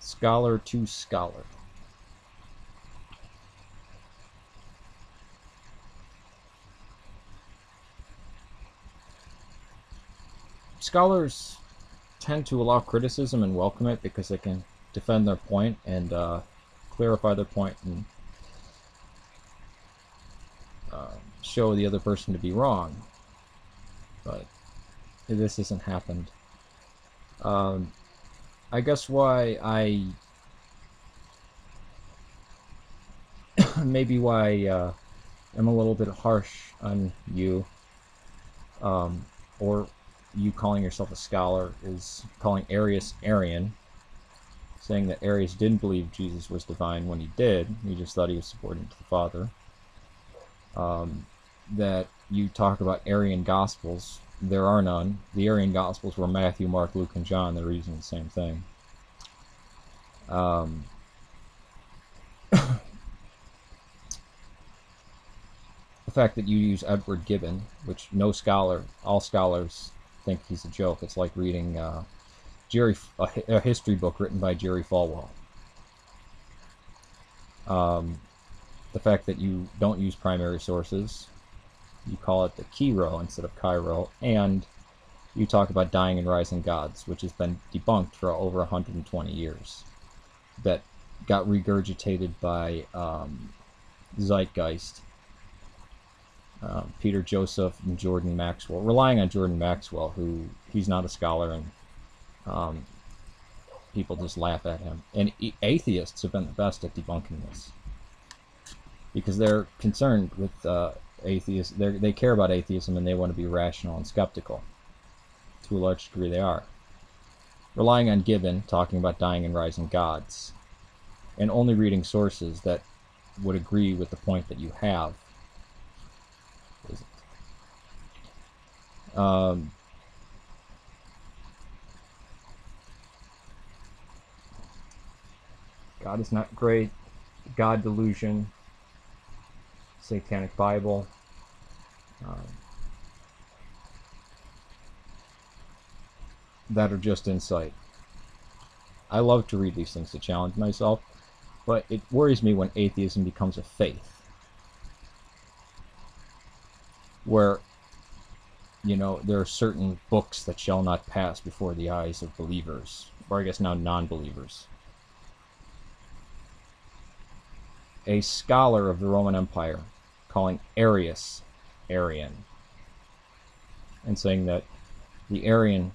Scholar to scholar. Scholars tend to allow criticism and welcome it because they can defend their point and clarify their point and show the other person to be wrong. But this hasn't happened. I guess why I maybe why I'm a little bit harsh on you, or you calling yourself a scholar, is calling Arius Arian, saying that Arius didn't believe Jesus was divine when he did. He just thought he was subordinate to the Father. That you talk about Arian Gospels. There are none. The Arian Gospels were Matthew, Mark, Luke, and John. They're reading the same thing. The fact that you use Edward Gibbon, which no scholar, all scholars think he's a joke. It's like reading a history book written by Jerry Falwell. The fact that you don't use primary sources, you call it the Chi-Rho instead of Chi-Rho, and you talk about dying and rising gods, which has been debunked for over 120 years. That got regurgitated by Zeitgeist, Peter Joseph, and Jordan Maxwell, relying on Jordan Maxwell, who he's not a scholar, and people just laugh at him. And atheists have been the best at debunking this, because they're concerned with atheists. They care about atheism, and they want to be rational and skeptical. To a large degree, they are. Relying on Gibbon, talking about dying and rising gods, and only reading sources that would agree with the point that you have. God is not great. God delusion. Satanic Bible. That are just insight. I love to read these things to challenge myself, but it worries me when atheism becomes a faith, where, you know, there are certain books that shall not pass before the eyes of believers, or I guess now non-believers. A scholar of the Roman Empire calling Arius Arian, and saying that the Arians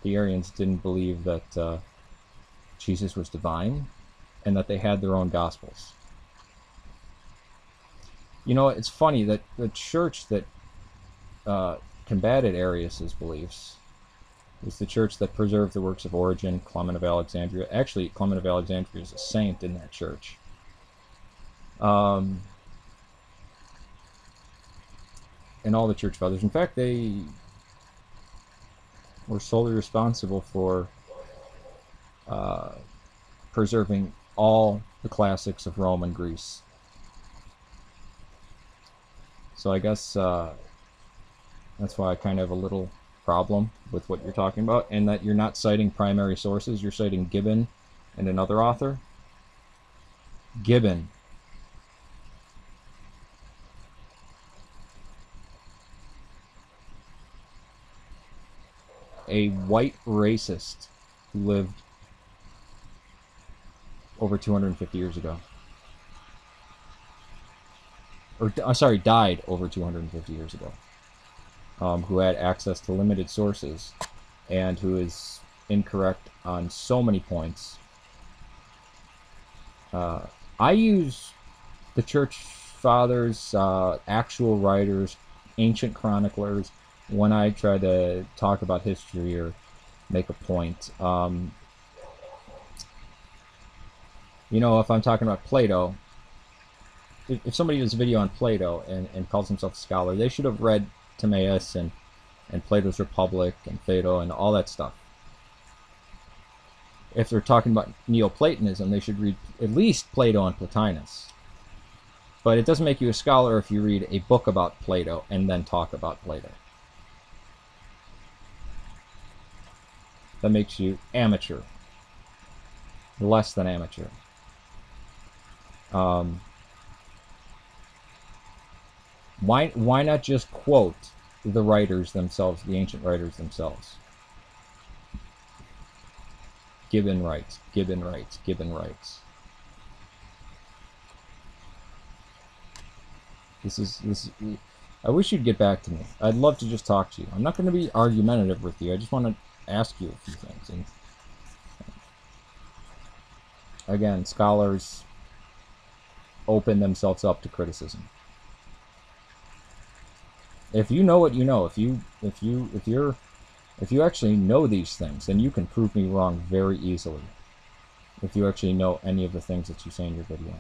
didn't believe that Jesus was divine, and that they had their own gospels. You know, it's funny that the church that combated Arius's beliefs was the church that preserved the works of Origen, Clement of Alexandria. Actually, Clement of Alexandria is a saint in that church. And all the church fathers. In fact, they were solely responsible for preserving all the classics of Rome and Greece. So I guess that's why I kind of have a little problem with what you're talking about, and that you're not citing primary sources. You're citing Gibbon and another author. Gibbon. A white racist who lived over 250 years ago. Or, sorry, died over 250 years ago. Who had access to limited sources, and who is incorrect on so many points. I use the church fathers, actual writers, ancient chroniclers, when I try to talk about history or make a point. You know, if I'm talking about Plato, if somebody does a video on Plato and calls himself a scholar, they should have read Timaeus and Plato's Republic and Phaedo and all that stuff. If they're talking about Neoplatonism, they should read at least Plato and Plotinus. But it doesn't make you a scholar if you read a book about Plato and then talk about Plato. That makes you amateur. less than amateur. Why not just quote the writers themselves, the ancient writers themselves? Gibbon writes, Gibbon writes, Gibbon writes. This. I wish you'd get back to me. I'd love to just talk to you. I'm not going to be argumentative with you. I just want to ask you a few things. And again, scholars open themselves up to criticism. If you know what you know, if you actually know these things, then you can prove me wrong very easily. If you actually know any of the things that you say in your video.